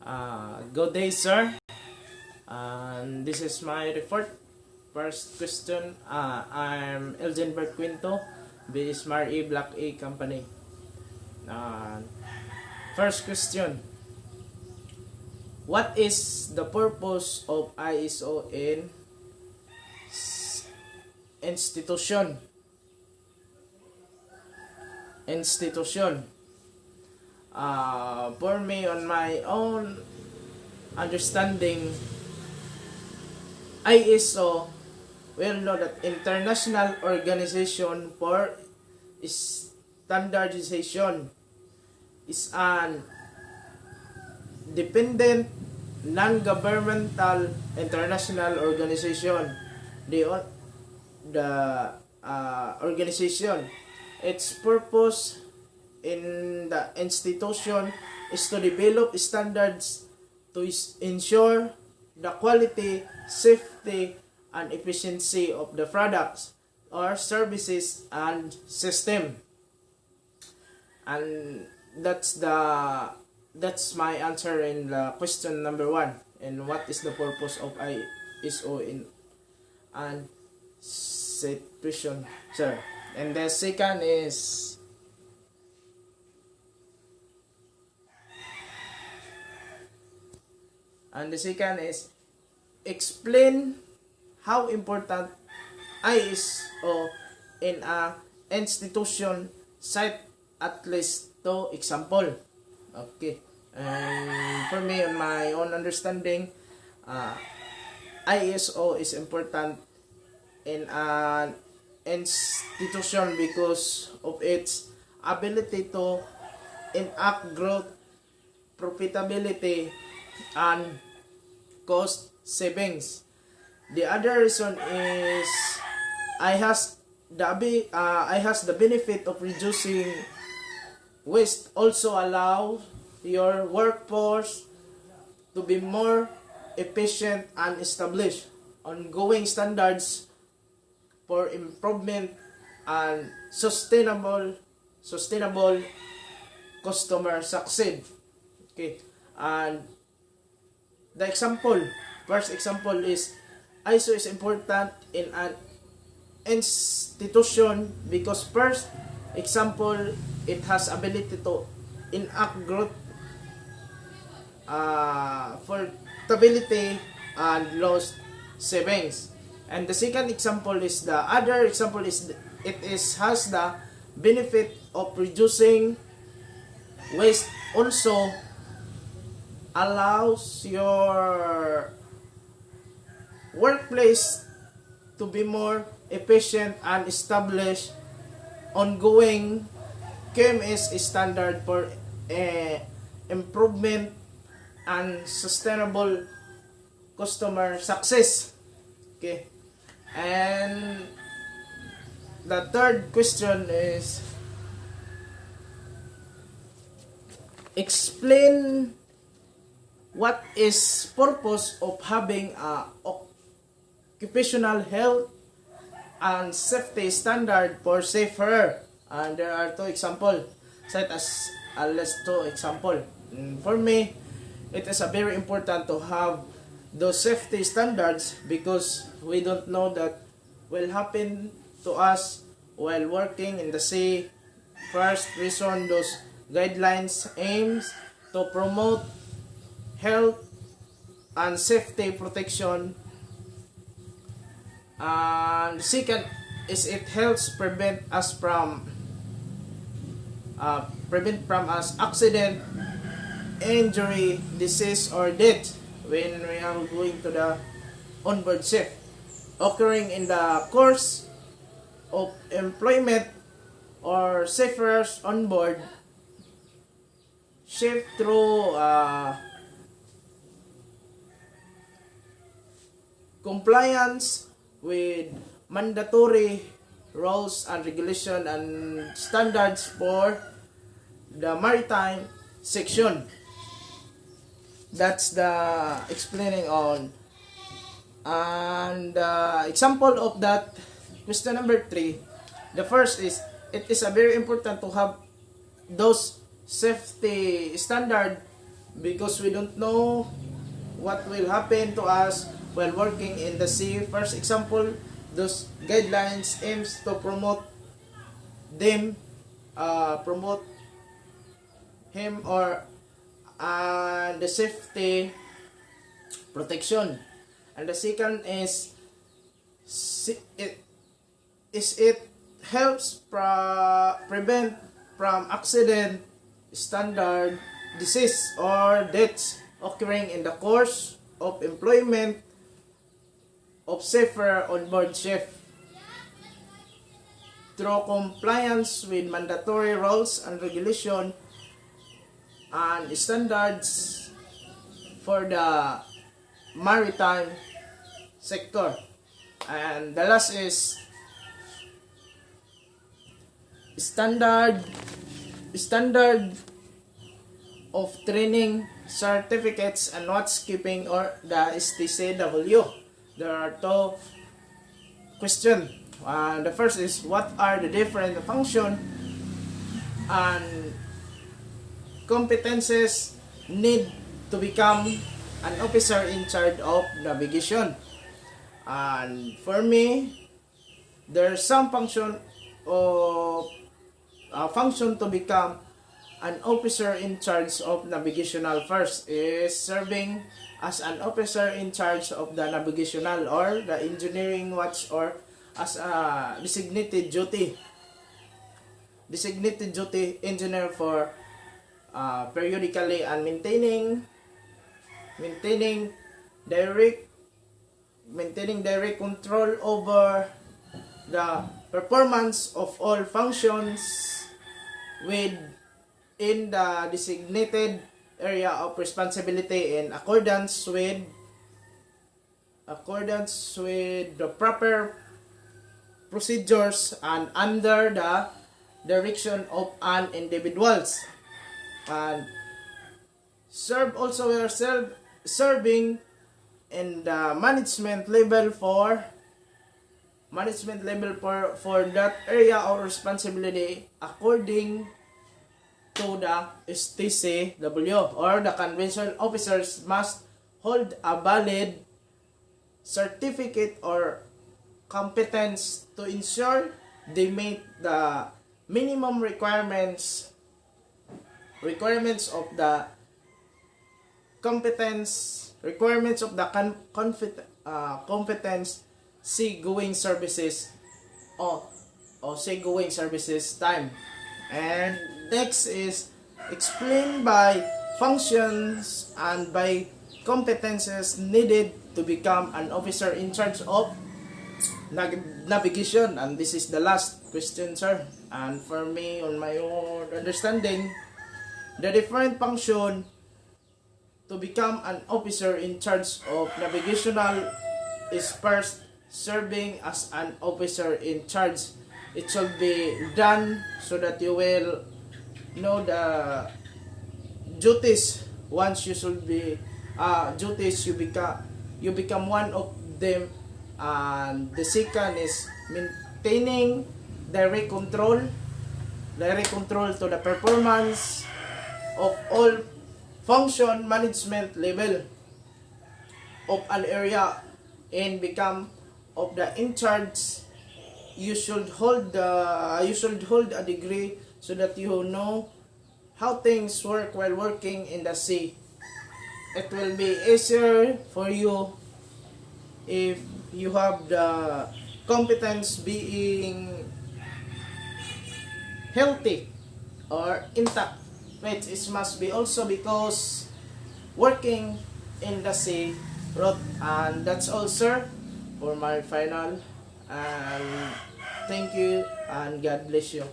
Good day, sir. This is my report. First question, I'm Elgin Bertquinto, Bismarck Black A Company. First question, what is the purpose of ISO in institution? For me, on my own understanding, ISO will know that International Organization for Standardization is an dependent, non-governmental international organization. The organization, its purpose in the institution is to develop standards to ensure the quality, safety, and efficiency of the products or services and system. And that's my answer in the question number 1. And what is the purpose of ISO in an institution, sir? And the second is explain how important ISO in a institution, cite at least 2 example. Okay. And for me, on my own understanding, ISO is important in an institution because of its ability to enact growth, profitability, and cost savings. The other reason is I has the benefit of reducing waste. Also allow your workforce to be more efficient and establish ongoing standards for improvement and sustainable customer success. Okay, and the first example is ISO is important in an institution because first example, it has ability to enact growth, profitability, and loss savings. And the second example is it has the benefit of reducing waste. Also allows your workplace to be more efficient and establish ongoing KMS standard for improvement and sustainable customer success. Okay, and the third question is explain what is purpose of having a occupational health and safety standard for safer. And there are 2 examples, cite as less 2 example. For me, it is very important to have those safety standards because we don't know that will happen to us while working in the sea. First reason, those guidelines aims to promote health and safety protection. And second is it helps prevent from accident, injury, disease, or death when we are going to the onboard ship occurring in the course of employment or seafarers on board ship through compliance with mandatory rules and regulation and standards for the maritime section. That's the explaining on. And example of that, question number 3, the first is it is very important to have those safety standard because we don't know what will happen to us while working in the sea. First example, those guidelines aims to promote him or the safety protection. And the second is it helps prevent from accident, standard, disease or deaths occurring in the course of employment of safer onboard ship. Through compliance with mandatory rules and regulation and standards for the maritime sector. And the last is standard of training certificates and watchkeeping, or the STCW. There are two questions. The first is, what are the different functions and competences need to become an officer in charge of navigation? And for me, there's some function to become an officer in charge of navigational. First is serving as an officer in charge of the navigational or the engineering watch, or as a designated duty engineer for periodically and maintaining direct control over the performance of all functions within the designated area of responsibility in accordance with the proper procedures and under the direction of an individuals. And we are serving in the management level for that area of responsibility according to the STCW, or the convention officers must hold a valid certificate or competence to ensure they meet the minimum requirements of the competence seagoing services or seagoing services time. And next is explained by functions and by competences needed to become an officer in charge of navigation. And this is the last question, sir. And for me, on my own understanding, the different function to become an officer in charge of navigational is first serving as an officer in charge. It should be done so that you will know the duties. Once you should be duties, you become one of them. And the second is maintaining direct control to the performance of all function management level of an area, and become of the in charge. You should hold a degree so that you know how things work while working in the sea. It will be easier for you if you have the competence being healthy or intact, which is must be also because working in the sea route. And that's all, sir, for my final. And thank you and God bless you.